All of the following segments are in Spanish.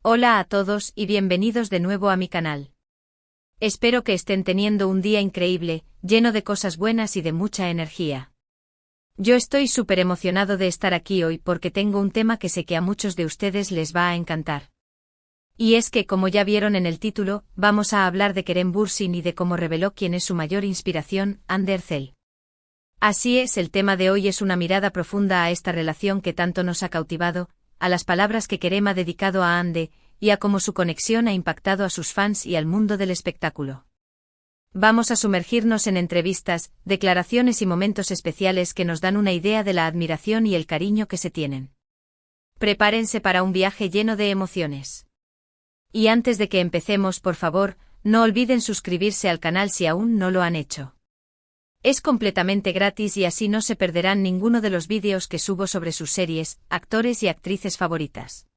Hola a todos y bienvenidos de nuevo a mi canal. Espero que estén teniendo un día increíble, lleno de cosas buenas y de mucha energía. Yo estoy súper emocionado de estar aquí hoy porque tengo un tema que sé que a muchos de ustedes les va a encantar. Y es que, como ya vieron en el título, vamos a hablar de Kerem Bürsin y de cómo reveló quién es su mayor inspiración, Hande Erçel. Así es, el tema de hoy es una mirada profunda a esta relación que tanto nos ha cautivado, a las palabras que Kerem ha dedicado a Hande, y a cómo su conexión ha impactado a sus fans y al mundo del espectáculo. Vamos a sumergirnos en entrevistas, declaraciones y momentos especiales que nos dan una idea de la admiración y el cariño que se tienen. Prepárense para un viaje lleno de emociones. Y antes de que empecemos, por favor, no olviden suscribirse al canal si aún no lo han hecho. Es completamente gratis y así no se perderán ninguno de los vídeos que subo sobre sus series, actores y actrices favoritas.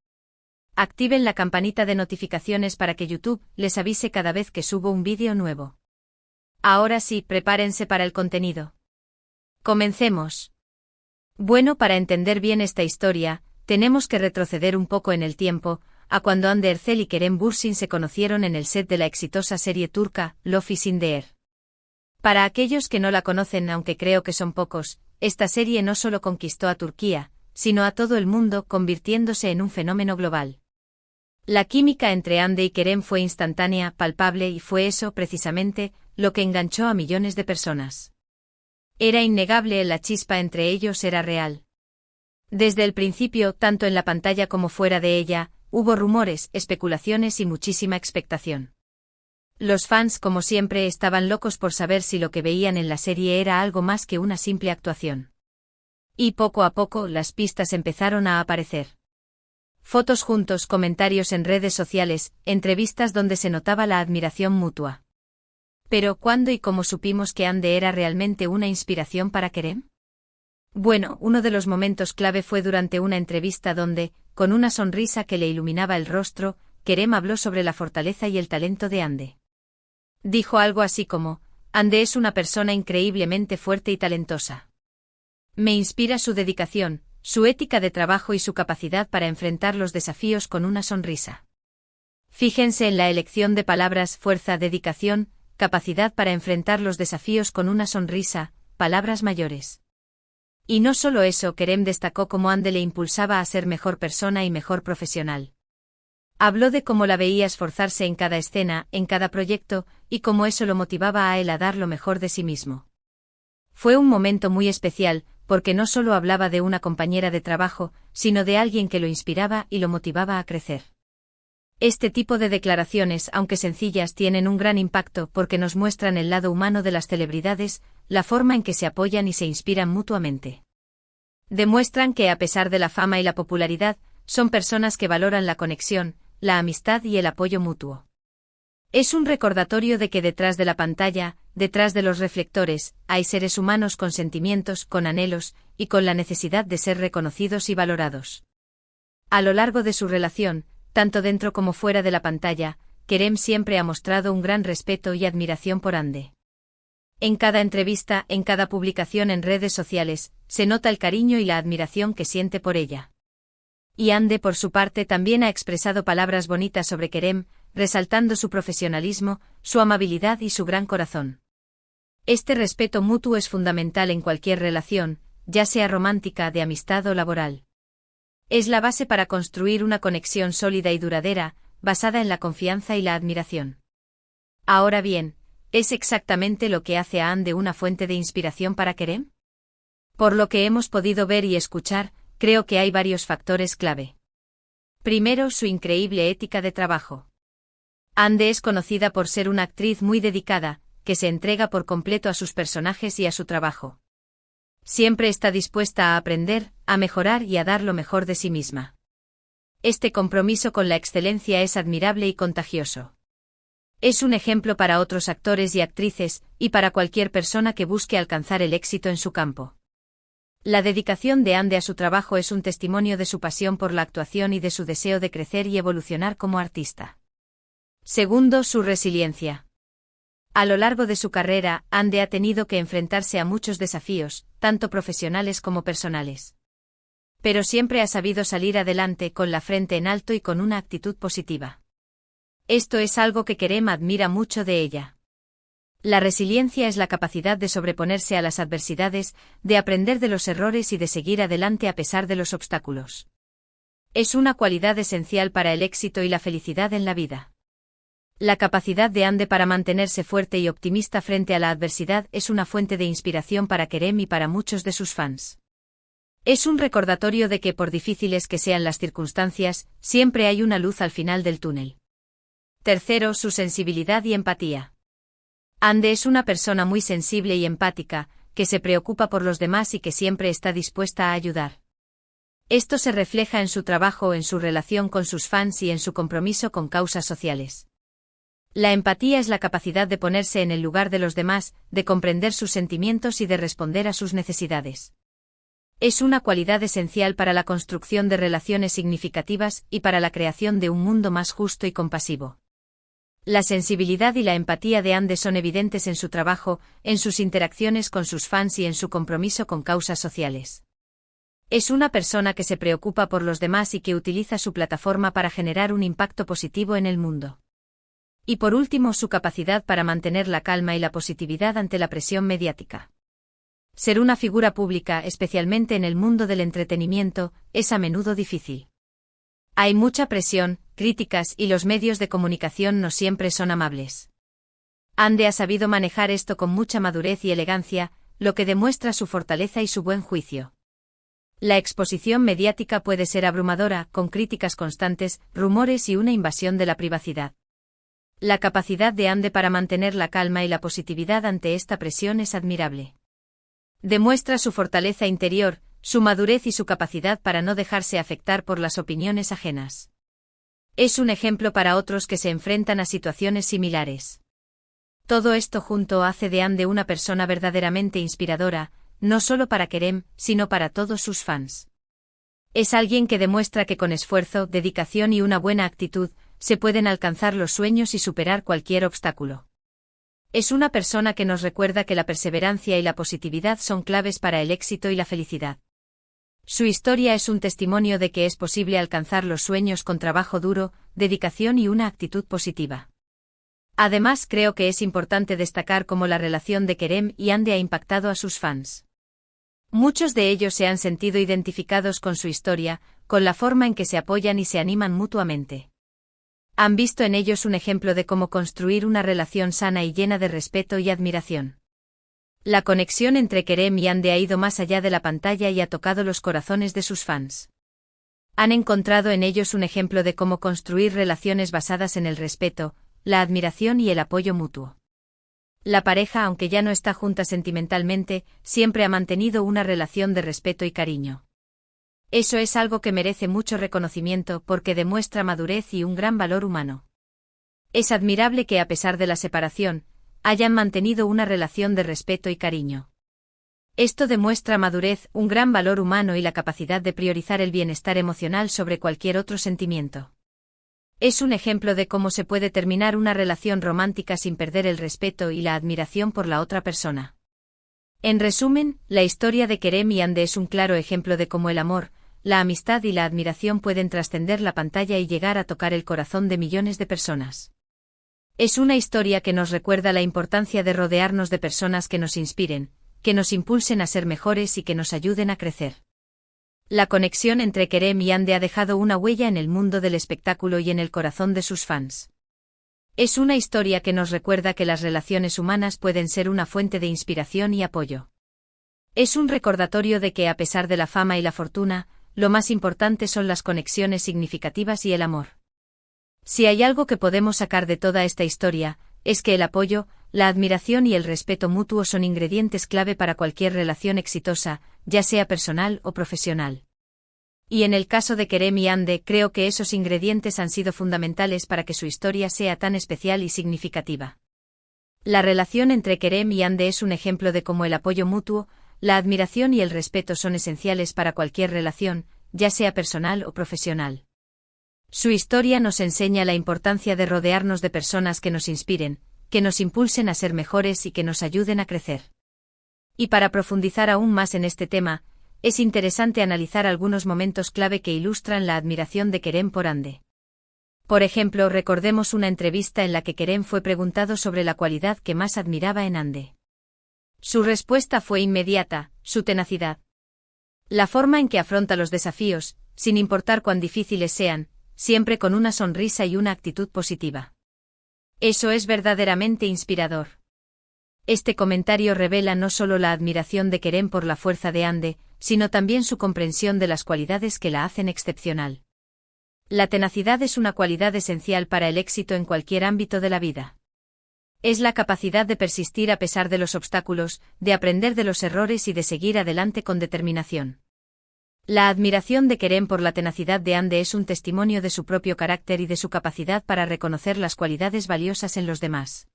Activen la campanita de notificaciones para que YouTube les avise cada vez que subo un vídeo nuevo. Ahora sí, prepárense para el contenido. Comencemos. Bueno, para entender bien esta historia, tenemos que retroceder un poco en el tiempo, a cuando Hande Erçel y Kerem Bürsin se conocieron en el set de la exitosa serie turca, Love is in the Air. Para aquellos que no la conocen, aunque creo que son pocos, esta serie no solo conquistó a Turquía, sino a todo el mundo, convirtiéndose en un fenómeno global. La química entre Hande y Kerem fue instantánea, palpable y fue eso, precisamente, lo que enganchó a millones de personas. Era innegable, la chispa entre ellos era real. Desde el principio, tanto en la pantalla como fuera de ella, hubo rumores, especulaciones y muchísima expectación. Los fans, como siempre, estaban locos por saber si lo que veían en la serie era algo más que una simple actuación. Y poco a poco, las pistas empezaron a aparecer. Fotos juntos, comentarios en redes sociales, entrevistas donde se notaba la admiración mutua. Pero ¿cuándo y cómo supimos que Hande era realmente una inspiración para Kerem? Bueno, uno de los momentos clave fue durante una entrevista donde, con una sonrisa que le iluminaba el rostro, Kerem habló sobre la fortaleza y el talento de Hande. Dijo algo así como: Hande es una persona increíblemente fuerte y talentosa. Me inspira su dedicación, su ética de trabajo y su capacidad para enfrentar los desafíos con una sonrisa. Fíjense en la elección de palabras: fuerza, dedicación, capacidad para enfrentar los desafíos con una sonrisa, palabras mayores. Y no solo eso, Kerem destacó cómo Hande le impulsaba a ser mejor persona y mejor profesional. Habló de cómo la veía esforzarse en cada escena, en cada proyecto, y cómo eso lo motivaba a él a dar lo mejor de sí mismo. Fue un momento muy especial, porque no solo hablaba de una compañera de trabajo, sino de alguien que lo inspiraba y lo motivaba a crecer. Este tipo de declaraciones, aunque sencillas, tienen un gran impacto porque nos muestran el lado humano de las celebridades, la forma en que se apoyan y se inspiran mutuamente. Demuestran que, a pesar de la fama y la popularidad, son personas que valoran la conexión, la amistad y el apoyo mutuo. Es un recordatorio de que detrás de la pantalla, detrás de los reflectores, hay seres humanos con sentimientos, con anhelos, y con la necesidad de ser reconocidos y valorados. A lo largo de su relación, tanto dentro como fuera de la pantalla, Kerem siempre ha mostrado un gran respeto y admiración por Hande. En cada entrevista, en cada publicación en redes sociales, se nota el cariño y la admiración que siente por ella. Y Hande, por su parte, también ha expresado palabras bonitas sobre Kerem, resaltando su profesionalismo, su amabilidad y su gran corazón. Este respeto mutuo es fundamental en cualquier relación, ya sea romántica, de amistad o laboral. Es la base para construir una conexión sólida y duradera, basada en la confianza y la admiración. Ahora bien, ¿es exactamente lo que hace a Hande una fuente de inspiración para Kerem? Por lo que hemos podido ver y escuchar, creo que hay varios factores clave. Primero, su increíble ética de trabajo. Hande es conocida por ser una actriz muy dedicada, que se entrega por completo a sus personajes y a su trabajo. Siempre está dispuesta a aprender, a mejorar y a dar lo mejor de sí misma. Este compromiso con la excelencia es admirable y contagioso. Es un ejemplo para otros actores y actrices, y para cualquier persona que busque alcanzar el éxito en su campo. La dedicación de Hande a su trabajo es un testimonio de su pasión por la actuación y de su deseo de crecer y evolucionar como artista. Segundo, su resiliencia. A lo largo de su carrera, Hande ha tenido que enfrentarse a muchos desafíos, tanto profesionales como personales. Pero siempre ha sabido salir adelante con la frente en alto y con una actitud positiva. Esto es algo que Kerem admira mucho de ella. La resiliencia es la capacidad de sobreponerse a las adversidades, de aprender de los errores y de seguir adelante a pesar de los obstáculos. Es una cualidad esencial para el éxito y la felicidad en la vida. La capacidad de Hande para mantenerse fuerte y optimista frente a la adversidad es una fuente de inspiración para Kerem y para muchos de sus fans. Es un recordatorio de que, por difíciles que sean las circunstancias, siempre hay una luz al final del túnel. Tercero, su sensibilidad y empatía. Hande es una persona muy sensible y empática, que se preocupa por los demás y que siempre está dispuesta a ayudar. Esto se refleja en su trabajo, en su relación con sus fans y en su compromiso con causas sociales. La empatía es la capacidad de ponerse en el lugar de los demás, de comprender sus sentimientos y de responder a sus necesidades. Es una cualidad esencial para la construcción de relaciones significativas y para la creación de un mundo más justo y compasivo. La sensibilidad y la empatía de Hande son evidentes en su trabajo, en sus interacciones con sus fans y en su compromiso con causas sociales. Es una persona que se preocupa por los demás y que utiliza su plataforma para generar un impacto positivo en el mundo. Y por último, su capacidad para mantener la calma y la positividad ante la presión mediática. Ser una figura pública, especialmente en el mundo del entretenimiento, es a menudo difícil. Hay mucha presión, críticas y los medios de comunicación no siempre son amables. Hande ha sabido manejar esto con mucha madurez y elegancia, lo que demuestra su fortaleza y su buen juicio. La exposición mediática puede ser abrumadora, con críticas constantes, rumores y una invasión de la privacidad. La capacidad de Hande para mantener la calma y la positividad ante esta presión es admirable. Demuestra su fortaleza interior, su madurez y su capacidad para no dejarse afectar por las opiniones ajenas. Es un ejemplo para otros que se enfrentan a situaciones similares. Todo esto junto hace de Hande una persona verdaderamente inspiradora, no solo para Kerem, sino para todos sus fans. Es alguien que demuestra que con esfuerzo, dedicación y una buena actitud, se pueden alcanzar los sueños y superar cualquier obstáculo. Es una persona que nos recuerda que la perseverancia y la positividad son claves para el éxito y la felicidad. Su historia es un testimonio de que es posible alcanzar los sueños con trabajo duro, dedicación y una actitud positiva. Además, creo que es importante destacar cómo la relación de Kerem y Hande ha impactado a sus fans. Muchos de ellos se han sentido identificados con su historia, con la forma en que se apoyan y se animan mutuamente. Han visto en ellos un ejemplo de cómo construir una relación sana y llena de respeto y admiración. La conexión entre Kerem y Hande ha ido más allá de la pantalla y ha tocado los corazones de sus fans. Han encontrado en ellos un ejemplo de cómo construir relaciones basadas en el respeto, la admiración y el apoyo mutuo. La pareja, aunque ya no está junta sentimentalmente, siempre ha mantenido una relación de respeto y cariño. Eso es algo que merece mucho reconocimiento porque demuestra madurez y un gran valor humano. Es admirable que a pesar de la separación, hayan mantenido una relación de respeto y cariño. Esto demuestra madurez, un gran valor humano y la capacidad de priorizar el bienestar emocional sobre cualquier otro sentimiento. Es un ejemplo de cómo se puede terminar una relación romántica sin perder el respeto y la admiración por la otra persona. En resumen, la historia de Kerem y Hande es un claro ejemplo de cómo el amor, la amistad y la admiración pueden trascender la pantalla y llegar a tocar el corazón de millones de personas. Es una historia que nos recuerda la importancia de rodearnos de personas que nos inspiren, que nos impulsen a ser mejores y que nos ayuden a crecer. La conexión entre Kerem y Hande ha dejado una huella en el mundo del espectáculo y en el corazón de sus fans. Es una historia que nos recuerda que las relaciones humanas pueden ser una fuente de inspiración y apoyo. Es un recordatorio de que a pesar de la fama y la fortuna, lo más importante son las conexiones significativas y el amor. Si hay algo que podemos sacar de toda esta historia, es que el apoyo, la admiración y el respeto mutuo son ingredientes clave para cualquier relación exitosa, ya sea personal o profesional. Y en el caso de Kerem y Hande, creo que esos ingredientes han sido fundamentales para que su historia sea tan especial y significativa. La relación entre Kerem y Hande es un ejemplo de cómo el apoyo mutuo, la admiración y el respeto son esenciales para cualquier relación, ya sea personal o profesional. Su historia nos enseña la importancia de rodearnos de personas que nos inspiren, que nos impulsen a ser mejores y que nos ayuden a crecer. Y para profundizar aún más en este tema, es interesante analizar algunos momentos clave que ilustran la admiración de Kerem por Hande. Por ejemplo, recordemos una entrevista en la que Kerem fue preguntado sobre la cualidad que más admiraba en Hande. Su respuesta fue inmediata: su tenacidad. La forma en que afronta los desafíos, sin importar cuán difíciles sean, siempre con una sonrisa y una actitud positiva. Eso es verdaderamente inspirador. Este comentario revela no solo la admiración de Kerem por la fuerza de Hande, sino también su comprensión de las cualidades que la hacen excepcional. La tenacidad es una cualidad esencial para el éxito en cualquier ámbito de la vida. Es la capacidad de persistir a pesar de los obstáculos, de aprender de los errores y de seguir adelante con determinación. La admiración de Kerem por la tenacidad de Hande es un testimonio de su propio carácter y de su capacidad para reconocer las cualidades valiosas en los demás.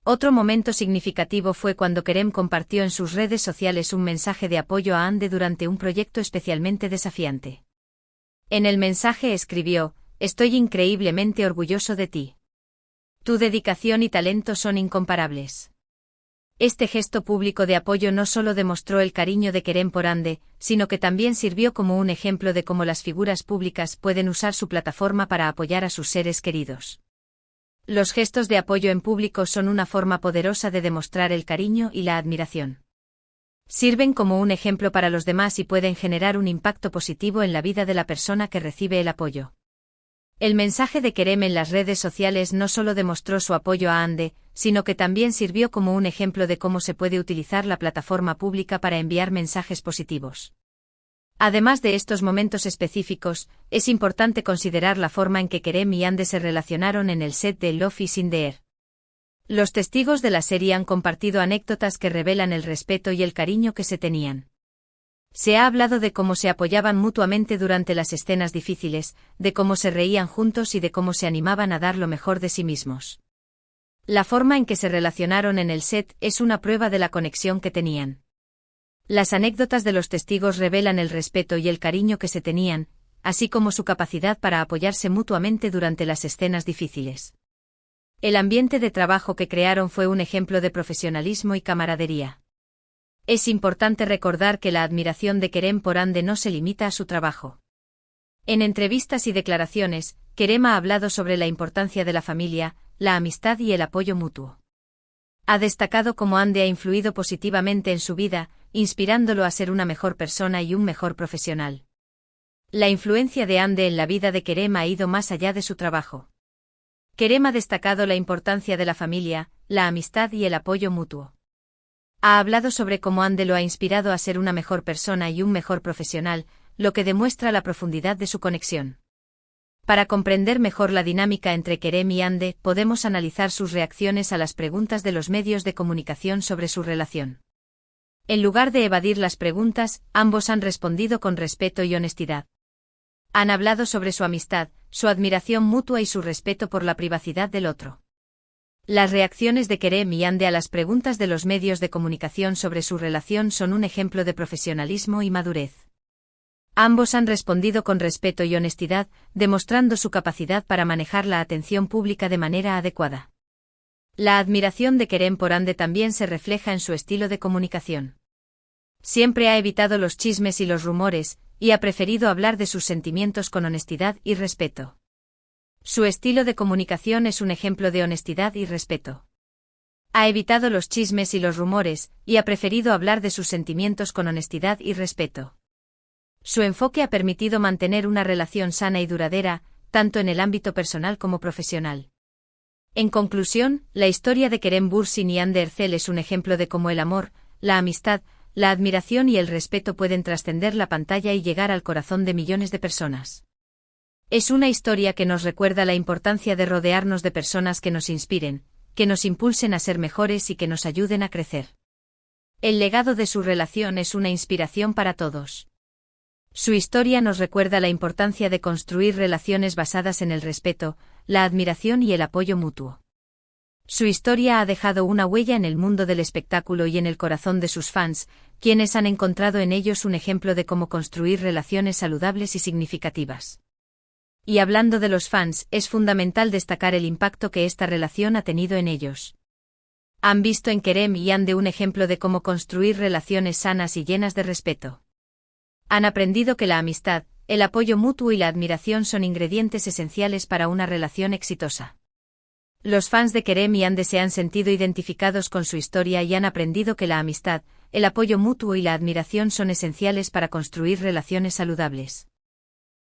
Otro momento significativo fue cuando Kerem compartió en sus redes sociales un mensaje de apoyo a Hande durante un proyecto especialmente desafiante. En el mensaje escribió: «Estoy increíblemente orgulloso de ti. Tu dedicación y talento son incomparables». Este gesto público de apoyo no solo demostró el cariño de Kerem por Hande, sino que también sirvió como un ejemplo de cómo las figuras públicas pueden usar su plataforma para apoyar a sus seres queridos. Los gestos de apoyo en público son una forma poderosa de demostrar el cariño y la admiración. Sirven como un ejemplo para los demás y pueden generar un impacto positivo en la vida de la persona que recibe el apoyo. El mensaje de Kerem en las redes sociales no solo demostró su apoyo a Hande, sino que también sirvió como un ejemplo de cómo se puede utilizar la plataforma pública para enviar mensajes positivos. Además de estos momentos específicos, es importante considerar la forma en que Kerem y Hande se relacionaron en el set de Love is in the Air. Los testigos de la serie han compartido anécdotas que revelan el respeto y el cariño que se tenían. Se ha hablado de cómo se apoyaban mutuamente durante las escenas difíciles, de cómo se reían juntos y de cómo se animaban a dar lo mejor de sí mismos. La forma en que se relacionaron en el set es una prueba de la conexión que tenían. Las anécdotas de los testigos revelan el respeto y el cariño que se tenían, así como su capacidad para apoyarse mutuamente durante las escenas difíciles. El ambiente de trabajo que crearon fue un ejemplo de profesionalismo y camaradería. Es importante recordar que la admiración de Kerem por Hande no se limita a su trabajo. En entrevistas y declaraciones, Kerem ha hablado sobre la importancia de la familia, la amistad y el apoyo mutuo. Ha destacado cómo Hande ha influido positivamente en su vida, inspirándolo a ser una mejor persona y un mejor profesional. La influencia de Hande en la vida de Kerem ha ido más allá de su trabajo. Kerem ha destacado la importancia de la familia, la amistad y el apoyo mutuo. Ha hablado sobre cómo Hande lo ha inspirado a ser una mejor persona y un mejor profesional, lo que demuestra la profundidad de su conexión. Para comprender mejor la dinámica entre Kerem y Hande, podemos analizar sus reacciones a las preguntas de los medios de comunicación sobre su relación. En lugar de evadir las preguntas, ambos han respondido con respeto y honestidad. Han hablado sobre su amistad, su admiración mutua y su respeto por la privacidad del otro. Las reacciones de Kerem y Hande a las preguntas de los medios de comunicación sobre su relación son un ejemplo de profesionalismo y madurez. Ambos han respondido con respeto y honestidad, demostrando su capacidad para manejar la atención pública de manera adecuada. La admiración de Kerem por Hande también se refleja en su estilo de comunicación. Siempre ha evitado los chismes y los rumores, y ha preferido hablar de sus sentimientos con honestidad y respeto. Su estilo de comunicación es un ejemplo de honestidad y respeto. Ha evitado los chismes y los rumores, y ha preferido hablar de sus sentimientos con honestidad y respeto. Su enfoque ha permitido mantener una relación sana y duradera, tanto en el ámbito personal como profesional. En conclusión, la historia de Kerem Bürsin y Hande Erçel es un ejemplo de cómo el amor, la amistad, la admiración y el respeto pueden trascender la pantalla y llegar al corazón de millones de personas. Es una historia que nos recuerda la importancia de rodearnos de personas que nos inspiren, que nos impulsen a ser mejores y que nos ayuden a crecer. El legado de su relación es una inspiración para todos. Su historia nos recuerda la importancia de construir relaciones basadas en el respeto, la admiración y el apoyo mutuo. Su historia ha dejado una huella en el mundo del espectáculo y en el corazón de sus fans, quienes han encontrado en ellos un ejemplo de cómo construir relaciones saludables y significativas. Y hablando de los fans, es fundamental destacar el impacto que esta relación ha tenido en ellos. Han visto en Kerem y Hande un ejemplo de cómo construir relaciones sanas y llenas de respeto. Han aprendido que la amistad, el apoyo mutuo y la admiración son ingredientes esenciales para una relación exitosa. Los fans de Kerem y Ande se han sentido identificados con su historia y han aprendido que la amistad, el apoyo mutuo y la admiración son esenciales para construir relaciones saludables.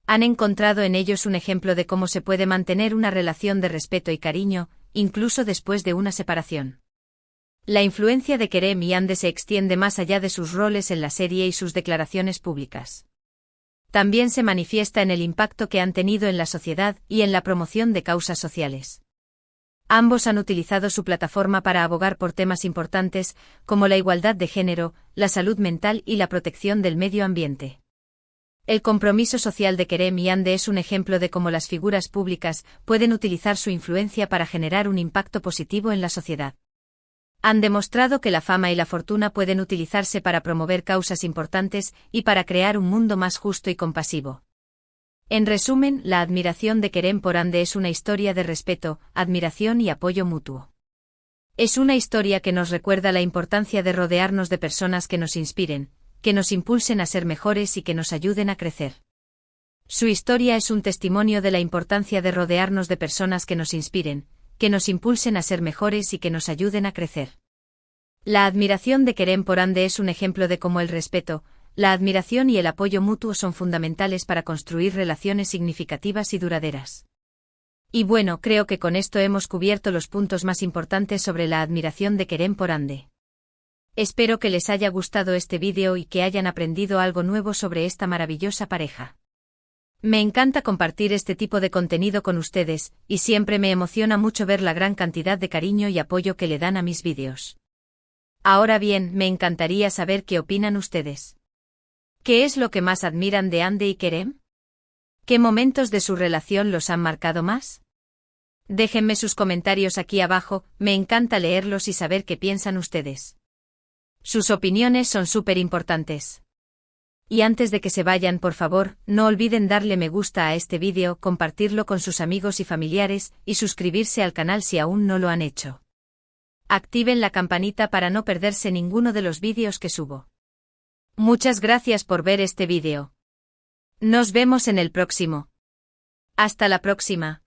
Han encontrado en ellos un ejemplo de cómo se puede mantener una relación de respeto y cariño, incluso después de una separación. La influencia de Kerem y Ande se extiende más allá de sus roles en la serie y sus declaraciones públicas. También se manifiesta en el impacto que han tenido en la sociedad y en la promoción de causas sociales. Ambos han utilizado su plataforma para abogar por temas importantes, como la igualdad de género, la salud mental y la protección del medio ambiente. El compromiso social de Kerem y Ande es un ejemplo de cómo las figuras públicas pueden utilizar su influencia para generar un impacto positivo en la sociedad. Han demostrado que la fama y la fortuna pueden utilizarse para promover causas importantes y para crear un mundo más justo y compasivo. En resumen, la admiración de Kerem por Ande es una historia de respeto, admiración y apoyo mutuo. Es una historia que nos recuerda la importancia de rodearnos de personas que nos inspiren, que nos impulsen a ser mejores y que nos ayuden a crecer. Su historia es un testimonio de la importancia de rodearnos de personas que nos inspiren, que nos impulsen a ser mejores y que nos ayuden a crecer. La admiración de Kerem por Ande es un ejemplo de cómo el respeto, la admiración y el apoyo mutuo son fundamentales para construir relaciones significativas y duraderas. Y bueno, creo que con esto hemos cubierto los puntos más importantes sobre la admiración de Kerem por Ande. Espero que les haya gustado este vídeo y que hayan aprendido algo nuevo sobre esta maravillosa pareja. Me encanta compartir este tipo de contenido con ustedes, y siempre me emociona mucho ver la gran cantidad de cariño y apoyo que le dan a mis vídeos. Ahora bien, me encantaría saber qué opinan ustedes. ¿Qué es lo que más admiran de Ande y Kerem? ¿Qué momentos de su relación los han marcado más? Déjenme sus comentarios aquí abajo, me encanta leerlos y saber qué piensan ustedes. Sus opiniones son súper importantes. Y antes de que se vayan, por favor, no olviden darle me gusta a este vídeo, compartirlo con sus amigos y familiares, y suscribirse al canal si aún no lo han hecho. Activen la campanita para no perderse ninguno de los vídeos que subo. Muchas gracias por ver este vídeo. Nos vemos en el próximo. Hasta la próxima.